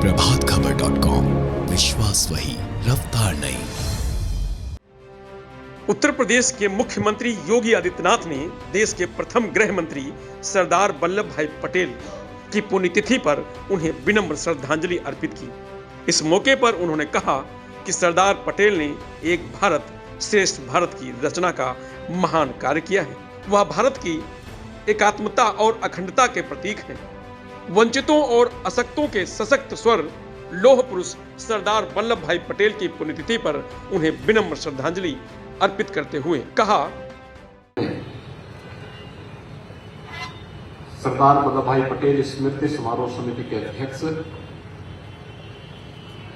प्रभातखबर.com, विश्वास वही, रफ्तार नहीं। उत्तर प्रदेश के मुख्यमंत्री योगी आदित्यनाथ ने देश के प्रथम गृह मंत्री सरदार वल्लभ भाई पटेल की पुण्यतिथि पर उन्हें विनम्र श्रद्धांजलि अर्पित की। इस मौके पर उन्होंने कहा कि सरदार पटेल ने एक भारत श्रेष्ठ भारत की रचना का महान कार्य किया है। वह भारत की एकात्मता और अखंडता के प्रतीक हैं। वंचितों और अशक्तों के सशक्त स्वर लौह पुरुष सरदार वल्लभ भाई पटेल की पुण्यतिथि पर उन्हें विनम्र श्रद्धांजलि अर्पित करते हुए कहा, सरदार वल्लभ भाई पटेल स्मृति समारोह समिति के अध्यक्ष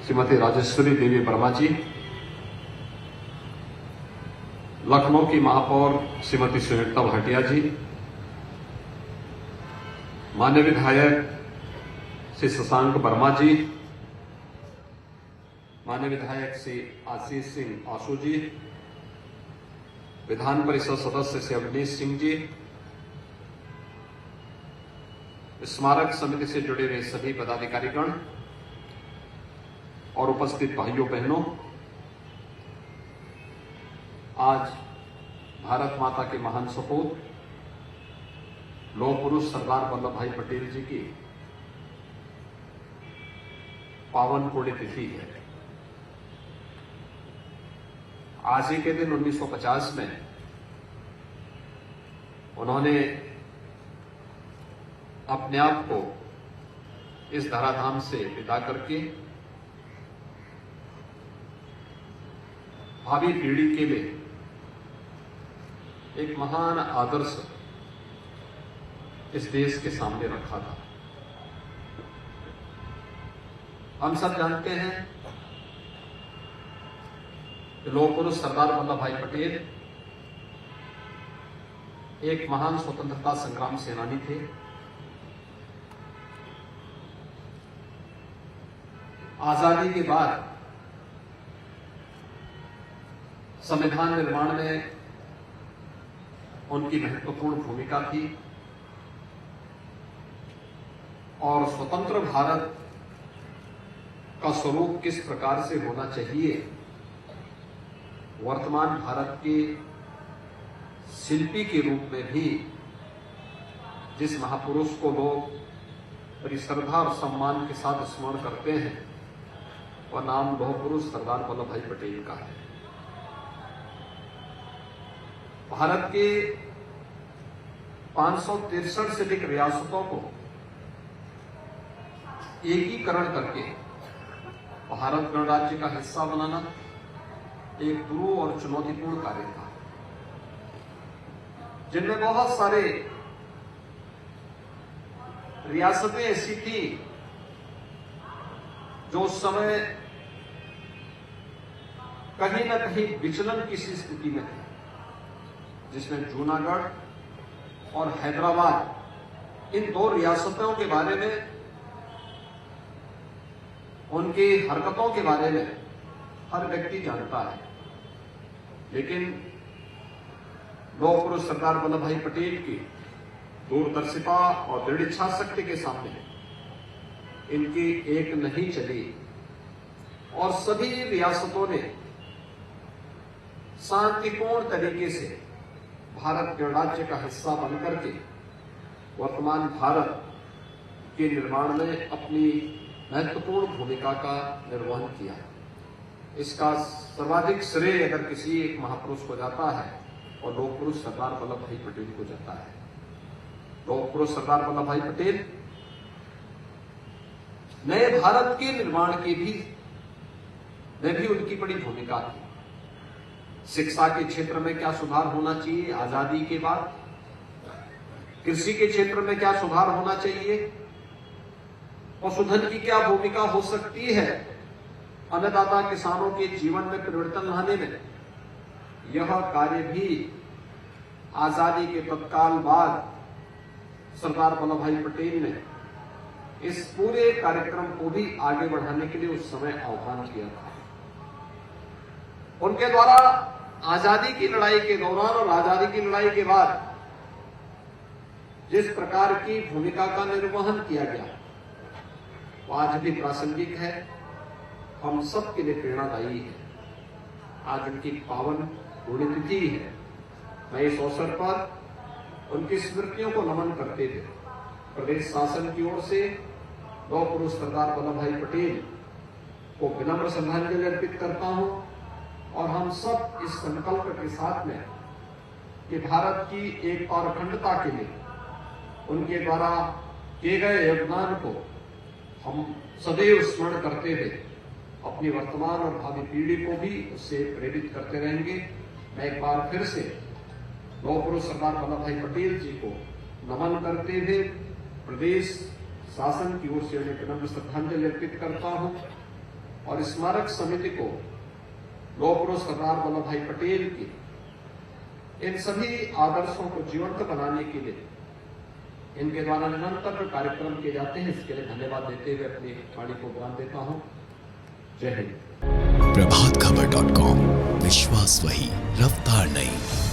श्रीमती राजेश्वरी देवी वर्मा जी, लखनऊ की महापौर श्रीमती सुनीता भाटिया जी, माननीय विधायक श्री शशांक वर्मा जी, माननीय विधायक श्री आशीष सिंह आशु जी, विधान परिषद सदस्य श्री अवनीश सिंह जी, स्मारक समिति से जुड़े हुए सभी पदाधिकारीगण और उपस्थित भाइयों बहनों, आज भारत माता के महान सपूत लौह पुरुष सरदार वल्लभ भाई पटेल जी की पावन पुण्यतिथि है। आज ही के दिन 1950 में उन्होंने अपने आप को इस धराधाम से विदा करके भावी पीढ़ी के लिए एक महान आदर्श इस देश के सामने रखा था। हम सब जानते हैं कि लौह पुरुष सरदार वल्लभ भाई पटेल एक महान स्वतंत्रता संग्राम सेनानी थे। आजादी के बाद संविधान निर्माण में उनकी महत्वपूर्ण भूमिका थी और स्वतंत्र भारत का स्वरूप किस प्रकार से होना चाहिए, वर्तमान भारत के शिल्पी के रूप में भी जिस महापुरुष को लोग बड़ी श्रद्धा और सम्मान के साथ स्मरण करते हैं, वह नाम लौह पुरुष सरदार वल्लभ भाई पटेल का है। भारत के 563 से अधिक रियासतों को एकीकरण करके भारत गणराज्य का हिस्सा बनाना एक दुरूह और चुनौतीपूर्ण कार्य था, जिनमें बहुत सारे रियासतें ऐसी थी जो उस समय कहीं न कहीं विचलन की स्थिति में थी, जिसमें जूनागढ़ और हैदराबाद, इन दो रियासतों के बारे में, उनकी हरकतों के बारे में हर व्यक्ति जानता है। लेकिन लौह पुरुष सरदार वल्लभ भाई पटेल की दूरदर्शिता और दृढ़ इच्छा शक्ति के सामने इनकी एक नहीं चली और सभी रियासतों ने शांतिपूर्ण तरीके से भारत गणराज्य का हिस्सा बनकर के वर्तमान भारत के निर्माण में अपनी महत्वपूर्ण भूमिका का निर्वहन किया। इसका सर्वाधिक श्रेय अगर किसी एक महापुरुष को जाता है और लौह पुरुष सरदार वल्लभ भाई पटेल को जाता है। लौह पुरुष सरदार वल्लभ भाई पटेल नए भारत के निर्माण में भी उनकी बड़ी भूमिका थी। शिक्षा के क्षेत्र में क्या सुधार होना चाहिए आजादी के बाद, कृषि के क्षेत्र में क्या सुधार होना चाहिए, पशुधन की क्या भूमिका हो सकती है, अन्नदाता किसानों के जीवन में परिवर्तन लाने में, यह कार्य भी आजादी के तत्काल बाद सरदार वल्लभ भाई पटेल ने इस पूरे कार्यक्रम को भी आगे बढ़ाने के लिए उस समय आह्वान किया था। उनके द्वारा आजादी की लड़ाई के दौरान और आजादी की लड़ाई के बाद जिस प्रकार की भूमिका का निर्वहन किया गया, आज भी प्रासंगिक है, हम सब के लिए प्रेरणादायी है। आज उनकी पावन पुण्यतिथि है। मैं इस अवसर पर उनकी स्मृतियों को नमन करते हुए प्रदेश शासन की ओर से लौह पुरुष सरदार वल्लभ भाई पटेल को विनम्र श्रद्धांजलि अर्पित करता हूं और हम सब इस संकल्प के साथ में कि भारत की एकता और अखंडता के लिए उनके द्वारा किए गए योगदान को हम सदैव स्मरण करते हुए अपनी वर्तमान और भावी पीढ़ी को भी उससे प्रेरित करते रहेंगे। मैं एक बार फिर से लौह पुरुष सरदार वल्लभ भाई पटेल जी को नमन करते हुए प्रदेश शासन की ओर से उन्हें विनम्र श्रद्धांजलि अर्पित करता हूं और स्मारक समिति को लौह पुरुष सरदार वल्लभ भाई पटेल की इन सभी आदर्शों को जीवंत बनाने के लिए इनके द्वारा निरंतर जो कार्यक्रम किए जाते हैं इसके लिए धन्यवाद देते हुए अपनी वाणी को विराम देता हूं। जय हिंद। प्रभातखबर.com, विश्वास वही, रफ्तार नहीं।